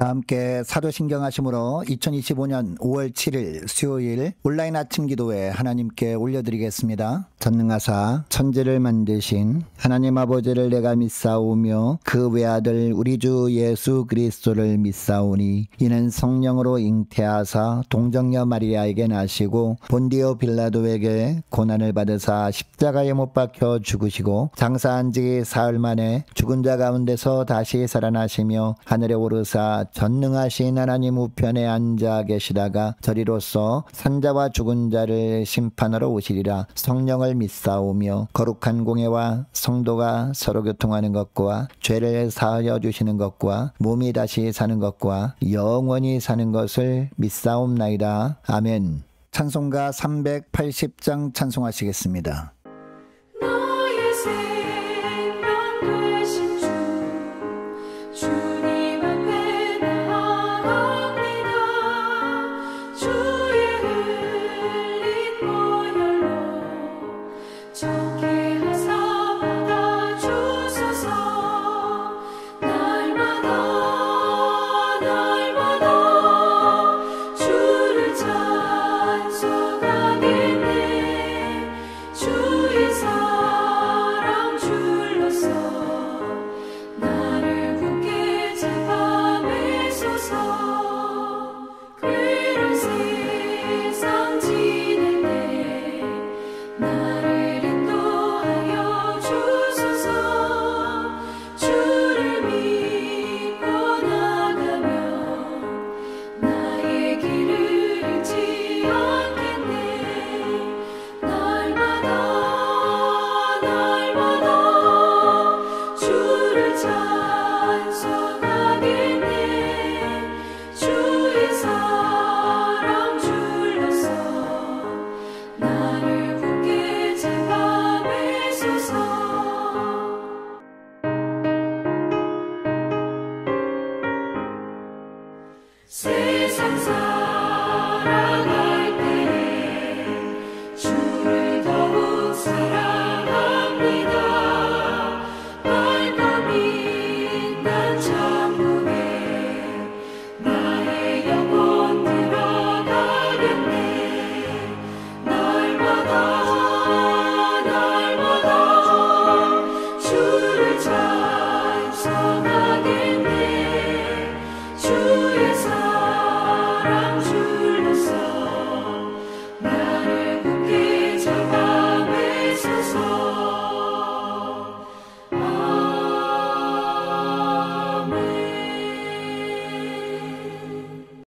다 함께 사도신경 하심으로 2025년 5월 7일 수요일 온라인 아침 기도회 하나님께 올려드리겠습니다. 전능하사 천지를 만드신 하나님 아버지를 내가 믿사오며 그 외아들 우리 주 예수 그리스도를 믿사오니 이는 성령으로 잉태하사 동정녀 마리아에게 나시고 본디오 빌라도에게 고난을 받으사 십자가에 못 박혀 죽으시고 장사한 지 사흘 만에 죽은 자 가운데서 다시 살아나시며 하늘에 오르사 전능하신 하나님 우편에 앉아 계시다가 저리로서 산자와 죽은 자를 심판하러 오시리라. 성령을 믿사오며 거룩한 공예와 성도가 서로 교통하는 것과 죄를 사하여 주시는 것과 몸이 다시 사는 것과 영원히 사는 것을 믿사옵나이다. 아멘. 찬송가 380장 찬송하시겠습니다. 세상 살아갈 때 주를 더욱 사랑합니다. 밝고 빛난 천국에 나의 영혼 들어가겠네. 날마다 주를 찬송하겠네. 주의 사랑 줄로서 나를 굳게 잡아매소서.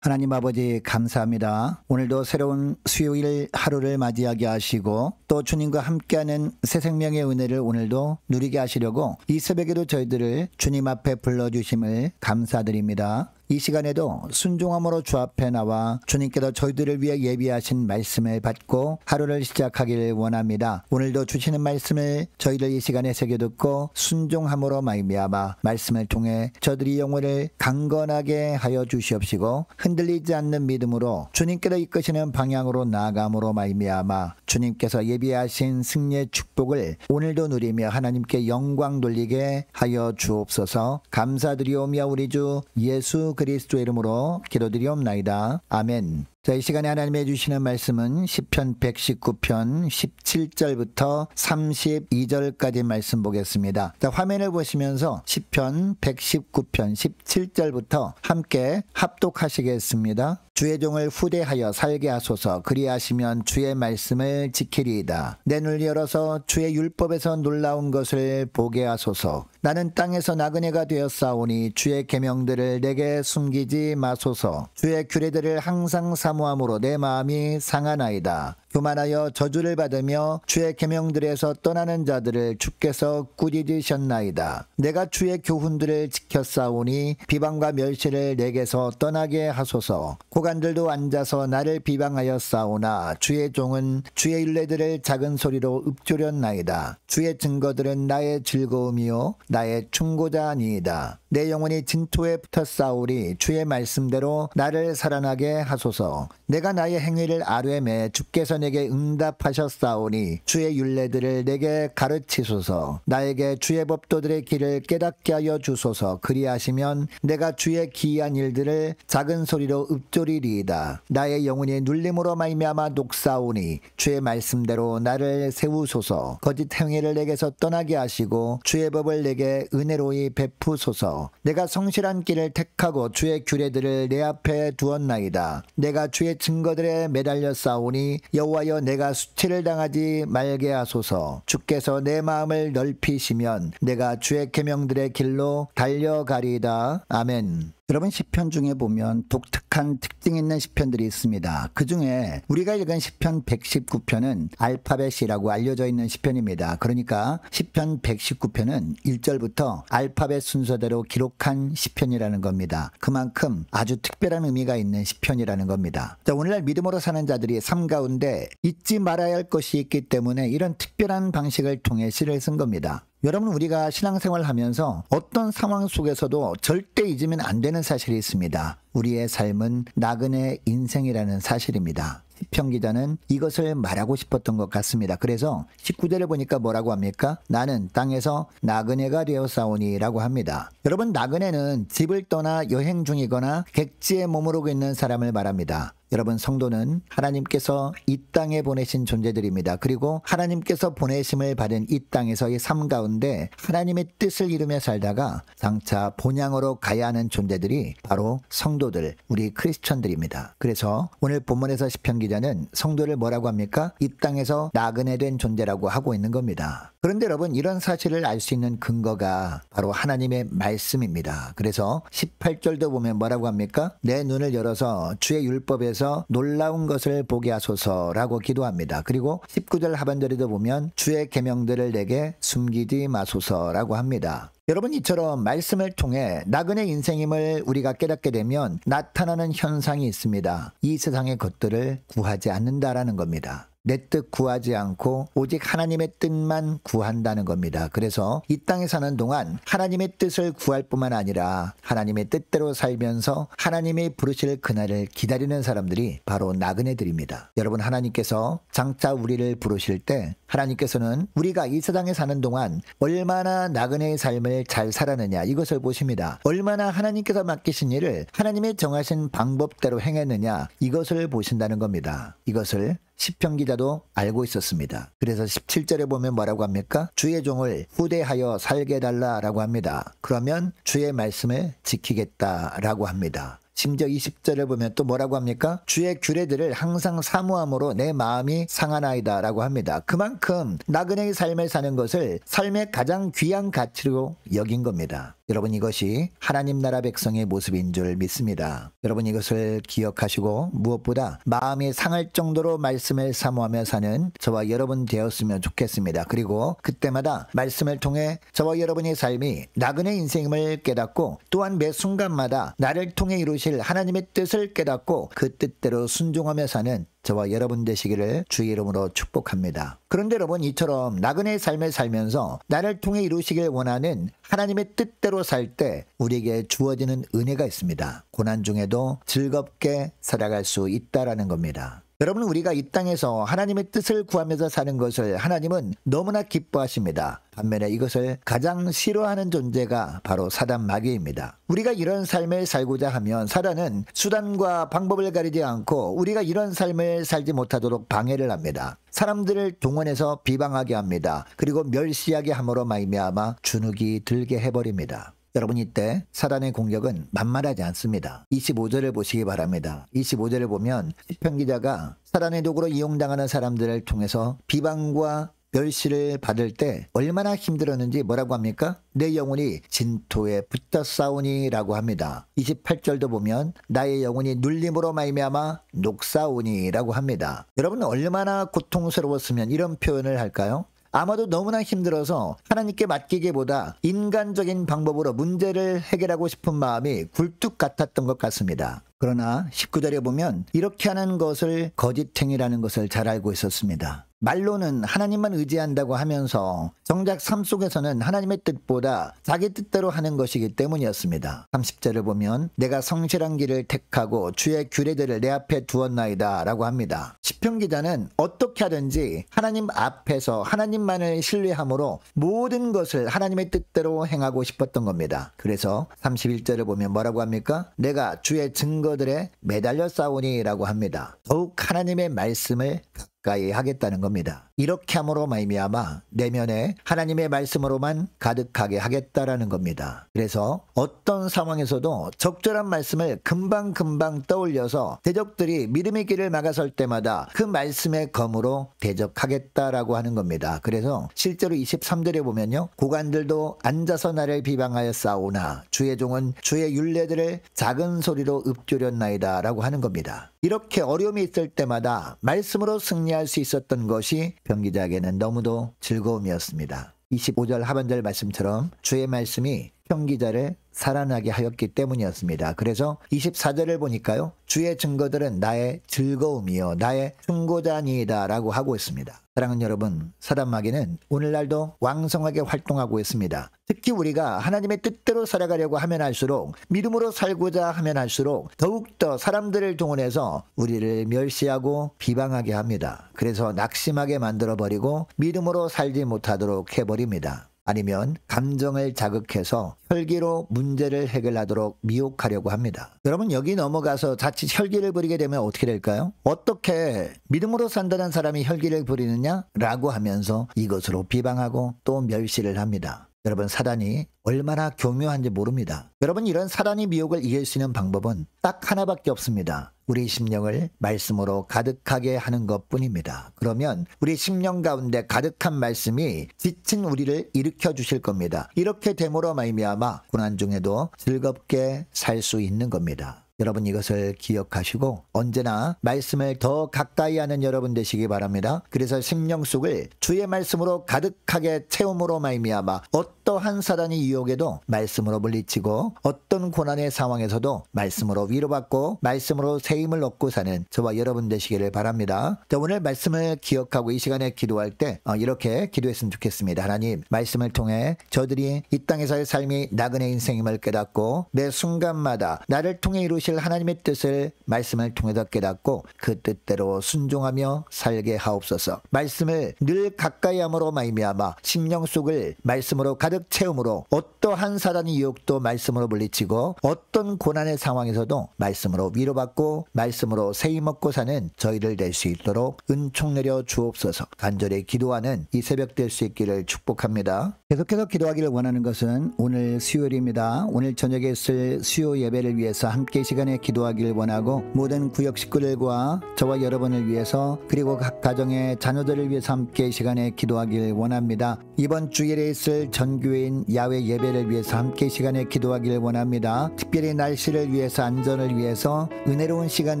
하나님 아버지 감사합니다. 오늘도 새로운 수요일 하루를 맞이하게 하시고 또 주님과 함께하는 새 생명의 은혜를 오늘도 누리게 하시려고 이 새벽에도 저희들을 주님 앞에 불러주심을 감사드립니다. 이 시간에도 순종함으로 주 앞에 나와 주님께서 저희들을 위해 예비하신 말씀을 받고 하루를 시작하기를 원합니다. 오늘도 주시는 말씀을 저희들 이 시간에 새겨 듣고 순종함으로 말미암아 말씀을 통해 저들이 영혼을 강건하게 하여 주시옵시고 흔들리지 않는 믿음으로 주님께서 이끄시는 방향으로 나아감으로 말미암아 주님께서 예비하신 승리의 축복을 오늘도 누리며 하나님께 영광 돌리게 하여 주옵소서. 감사드리오며 우리 주 예수 그리스도의 이름으로 기도드리옵나이다. 아멘. 자, 이 시간에 하나님이 주시는 말씀은 시편 119편 17절부터 32절까지 말씀 보겠습니다. 자, 화면을 보시면서 시편 119편 17절부터 함께 합독하시겠습니다. 주의 종을 후대하여 살게 하소서. 그리하시면 주의 말씀을 지키리이다. 내 눈을 열어서 주의 율법에서 놀라운 것을 보게 하소서. 나는 땅에서 나그네가 되었사오니 주의 계명들을 내게 숨기지 마소서. 주의 규례들을 항상 사모함으로 내 마음이 상하나이다. 교만하여 저주를 받으며 주의 계명들에서 떠나는 자들을 주께서 꾸짖으셨나이다. 내가 주의 교훈들을 지켰사오니 비방과 멸시를 내게서 떠나게 하소서. 고관들도 앉아서 나를 비방하였사오나 주의 종은 주의 율례들을 작은 소리로 읊조렸나이다. 주의 증거들은 나의 즐거움이요 나의 충고자 아니이다. 내 영혼이 진토에 붙었사오리 주의 말씀대로 나를 살아나게 하소서. 내가 나의 행위를 아뢰매 주께서 내게 응답하셨사오니 주의 율례들을 내게 가르치소서. 나에게 주의 법도들의 길을 깨닫게 하여 주소서. 그리하시면 내가 주의 기이한 일들을 작은 소리로 읊조리리이다. 나의 영혼이 눌림으로 말미암아 녹사오니 주의 말씀대로 나를 세우소서. 거짓 행위를 내게서 떠나게 하시고 주의 법을 내게 은혜로이 베푸소서. 내가 성실한 길을 택하고 주의 규례들을 내 앞에 두었나이다. 내가 주의 증거들에 매달려 싸우니 여호와여 내가 수치를 당하지 말게 하소서. 주께서 내 마음을 넓히시면 내가 주의 계명들의 길로 달려가리이다. 아멘. 여러분, 시편 중에 보면 독특한 특징 있는 시편들이 있습니다. 그 중에 우리가 읽은 시편 119편은 알파벳이라고 알려져 있는 시편입니다. 그러니까 시편 119편은 1절부터 알파벳 순서대로 기록한 시편이라는 겁니다. 그만큼 아주 특별한 의미가 있는 시편이라는 겁니다. 자, 오늘날 믿음으로 사는 자들이 삶 가운데 잊지 말아야 할 것이 있기 때문에 이런 특별한 방식을 통해 시를 쓴 겁니다. 여러분, 우리가 신앙생활을 하면서 어떤 상황 속에서도 절대 잊으면 안 되는 사실이 있습니다. 우리의 삶은 나그네 인생이라는 사실입니다. 시편 기자는 이것을 말하고 싶었던 것 같습니다. 그래서 19절을 보니까 뭐라고 합니까? 나는 땅에서 나그네가 되었사오니 라고 합니다. 여러분, 나그네는 집을 떠나 여행 중이거나 객지에 머무르고 있는 사람을 말합니다. 여러분, 성도는 하나님께서 이 땅에 보내신 존재들입니다. 그리고 하나님께서 보내심을 받은 이 땅에서의 삶 가운데 하나님의 뜻을 이루며 살다가 장차 본향으로 가야 하는 존재들이 바로 성도들, 우리 크리스천들입니다. 그래서 오늘 본문에서 시편 기자는 성도를 뭐라고 합니까? 이 땅에서 나그네 된 존재라고 하고 있는 겁니다. 그런데 여러분, 이런 사실을 알 수 있는 근거가 바로 하나님의 말씀입니다. 그래서 18절도 보면 뭐라고 합니까? 내 눈을 열어서 주의 율법에서 놀라운 것을 보게 하소서라고 기도합니다. 그리고 19절 하반절에도 보면 주의 계명들을 내게 숨기지 마소서라고 합니다. 여러분, 이처럼 말씀을 통해 나그네 인생임을 우리가 깨닫게 되면 나타나는 현상이 있습니다. 이 세상의 것들을 구하지 않는다라는 겁니다. 내 뜻 구하지 않고 오직 하나님의 뜻만 구한다는 겁니다. 그래서 이 땅에 사는 동안 하나님의 뜻을 구할 뿐만 아니라 하나님의 뜻대로 살면서 하나님이 부르실 그날을 기다리는 사람들이 바로 나그네들입니다. 여러분, 하나님께서 장차 우리를 부르실 때 하나님께서는 우리가 이 세상에 사는 동안 얼마나 나그네의 삶을 잘 살았느냐, 이것을 보십니다. 얼마나 하나님께서 맡기신 일을 하나님의 정하신 방법대로 행했느냐, 이것을 보신다는 겁니다. 이것을 시편 기자도 알고 있었습니다. 그래서 17절에 보면 뭐라고 합니까? 주의 종을 후대하여 살게 해달라라고 합니다. 그러면 주의 말씀을 지키겠다라고 합니다. 심지어 20절을 보면 또 뭐라고 합니까? 주의 규례들을 항상 사모함으로 내 마음이 상하나이다 라고 합니다. 그만큼 나그네의 삶을 사는 것을 삶의 가장 귀한 가치로 여긴 겁니다. 여러분, 이것이 하나님 나라 백성의 모습인 줄 믿습니다. 여러분, 이것을 기억하시고 무엇보다 마음이 상할 정도로 말씀을 사모하며 사는 저와 여러분 되었으면 좋겠습니다. 그리고 그때마다 말씀을 통해 저와 여러분의 삶이 나그네 인생임을 깨닫고 또한 매 순간마다 나를 통해 이루실 하나님의 뜻을 깨닫고 그 뜻대로 순종하며 사는 저와 여러분 되시기를 주의 이름으로 축복합니다. 그런데 여러분, 이처럼 나그네의 삶을 살면서 나를 통해 이루시길 원하는 하나님의 뜻대로 살 때 우리에게 주어지는 은혜가 있습니다. 고난 중에도 즐겁게 살아갈 수 있다라는 겁니다. 여러분, 우리가 이 땅에서 하나님의 뜻을 구하면서 사는 것을 하나님은 너무나 기뻐하십니다. 반면에 이것을 가장 싫어하는 존재가 바로 사단 마귀입니다. 우리가 이런 삶을 살고자 하면 사단은 수단과 방법을 가리지 않고 우리가 이런 삶을 살지 못하도록 방해를 합니다. 사람들을 동원해서 비방하게 합니다. 그리고 멸시하게 함으로 말미암아 주눅이 들게 해버립니다. 여러분, 이때 사단의 공격은 만만하지 않습니다. 25절을 보시기 바랍니다. 25절을 보면 시편 기자가 사단의 도구로 이용당하는 사람들을 통해서 비방과 멸시를 받을 때 얼마나 힘들었는지 뭐라고 합니까? 내 영혼이 진토에 붙어 싸우니 라고 합니다. 28절도 보면 나의 영혼이 눌림으로 말미암아 녹사오니 라고 합니다. 여러분, 얼마나 고통스러웠으면 이런 표현을 할까요? 아마도 너무나 힘들어서 하나님께 맡기기보다 인간적인 방법으로 문제를 해결하고 싶은 마음이 굴뚝 같았던 것 같습니다. 그러나 19절에 보면 이렇게 하는 것을 거짓행위라는 것을 잘 알고 있었습니다. 말로는 하나님만 의지한다고 하면서 정작 삶 속에서는 하나님의 뜻보다 자기 뜻대로 하는 것이기 때문이었습니다. 30절을 보면 내가 성실한 길을 택하고 주의 규례들을 내 앞에 두었나이다 라고 합니다. 시편 기자는 어떻게 하든지 하나님 앞에서 하나님만을 신뢰함으로 모든 것을 하나님의 뜻대로 행하고 싶었던 겁니다. 그래서 31절을 보면 뭐라고 합니까? 내가 주의 증거들에 매달려 싸우니 라고 합니다. 더욱 하나님의 말씀을 가까이 하겠다는 겁니다. 이렇게 함으로 말미암아 내면에 하나님의 말씀으로만 가득하게 하겠다라는 겁니다. 그래서 어떤 상황에서도 적절한 말씀을 금방금방 떠올려서 대적들이 믿음의 길을 막아설 때마다 그 말씀의 검으로 대적하겠다라고 하는 겁니다. 그래서 실제로 23절에 보면요, 고관들도 앉아서 나를 비방하여 싸우나 주의 종은 주의 율례들을 작은 소리로 읊조렸나이다 라고 하는 겁니다. 이렇게 어려움이 있을 때마다 말씀으로 승리할 수 있었던 것이 병기자에게는 너무도 즐거움이었습니다. 25절 하반절 말씀처럼 주의 말씀이 병기자를 살아나게 하였기 때문이었습니다. 그래서 24절을 보니까요, 주의 증거들은 나의 즐거움이요 나의 충고자니이다 라고 하고 있습니다. 사랑하는 여러분, 사단 마귀는 오늘날도 왕성하게 활동하고 있습니다. 특히 우리가 하나님의 뜻대로 살아가려고 하면 할수록, 믿음으로 살고자 하면 할수록 더욱더 사람들을 동원해서 우리를 멸시하고 비방하게 합니다. 그래서 낙심하게 만들어버리고 믿음으로 살지 못하도록 해버립니다. 아니면 감정을 자극해서 혈기로 문제를 해결하도록 미혹하려고 합니다. 여러분, 여기 넘어가서 자칫 혈기를 부리게 되면 어떻게 될까요? 어떻게 믿음으로 산다는 사람이 혈기를 부리느냐? 라고 하면서 이것으로 비방하고 또 멸시를 합니다. 여러분, 사단이 얼마나 교묘한지 모릅니다. 여러분, 이런 사단의 미혹을 이길 수 있는 방법은 딱 하나밖에 없습니다. 우리 심령을 말씀으로 가득하게 하는 것뿐입니다. 그러면 우리 심령 가운데 가득한 말씀이 지친 우리를 일으켜 주실 겁니다. 이렇게 됨으로 말미암아 고난 중에도 즐겁게 살 수 있는 겁니다. 여러분, 이것을 기억하시고 언제나 말씀을 더 가까이 하는 여러분 되시기 바랍니다. 그래서 심령 속을 주의 말씀으로 가득하게 채움으로 말미암아 어떠한 사단의 유혹에도 말씀으로 물리치고 어떤 고난의 상황에서도 말씀으로 위로받고 말씀으로 새 힘을 얻고 사는 저와 여러분 되시기를 바랍니다. 자, 오늘 말씀을 기억하고 이 시간에 기도할 때 이렇게 기도했으면 좋겠습니다. 하나님, 말씀을 통해 저들이 이 땅에서의 삶이 나그네 인생임을 깨닫고 매 순간마다 나를 통해 이루실 하나님의 뜻을 말씀을 통해서 깨닫고 그 뜻대로 순종하며 살게 하옵소서. 말씀을 늘 가까이 함으로 말미암아 심령 속을 말씀으로 가득 채움으로 어떠한 사단의 유혹도 말씀으로 물리치고 어떤 고난의 상황에서도 말씀으로 위로받고 말씀으로 새 힘 얻고 사는 저희를 될 수 있도록 은총 내려 주옵소서. 간절히 기도하는 이 새벽 될 수 있기를 축복합니다. 계속해서 기도하기를 원하는 것은 오늘 수요일입니다. 오늘 저녁에 있을 수요 예배를 위해서 함께 시간에 기도하기를 원하고 모든 구역 식구들과 저와 여러분을 위해서 그리고 각 가정의 자녀들을 위해서 함께 시간에 기도하기를 원합니다. 이번 주일에 있을 전교인 야외 예배를 위해서 함께 시간에 기도하기를 원합니다. 특별히 날씨를 위해서 안전을 위해서 은혜로운 시간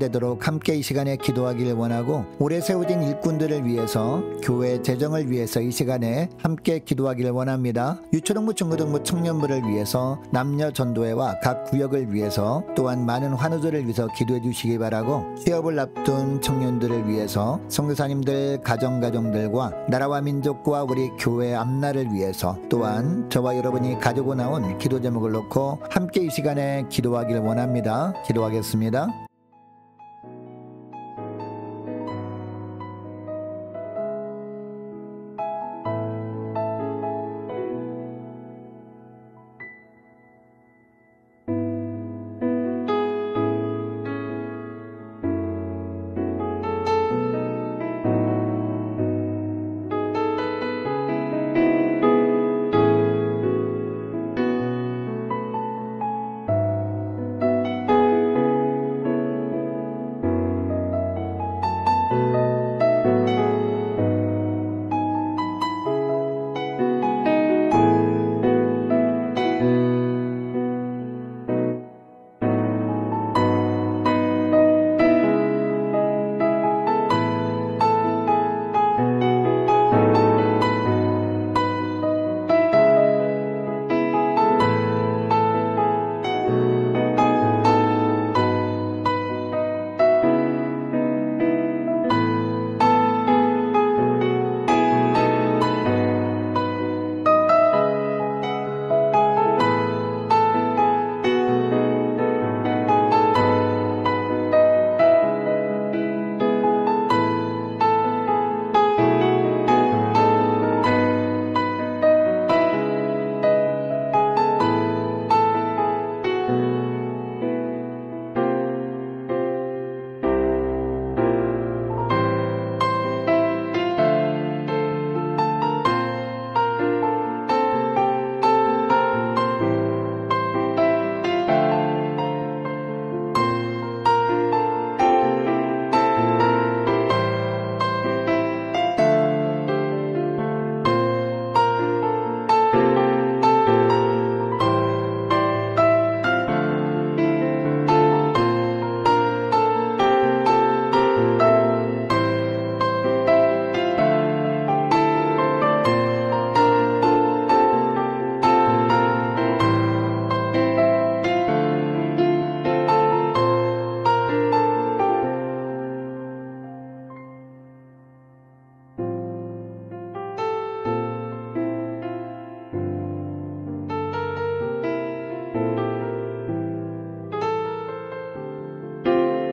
되도록 함께 이 시간에 기도하기를 원하고 오래 세워진 일꾼들을 위해서 교회 재정을 위해서 이 시간에 함께 기도하기를 원합니다. 유초등부 중고등부 청년부를 위해서 남녀 전도회와 각 구역을 위해서 또한 많은 환우들을 위해서 기도해 주시기 바라고 취업을 앞둔 청년들을 위해서 선교사님들 가정들과 나라와 민족과 우리 교회 앞날을 위해서 또한 저와 여러분이 가지고 나온 기도 제목을 놓고 함께 이 시간에 기도하기를 원합니다. 기도하겠습니다.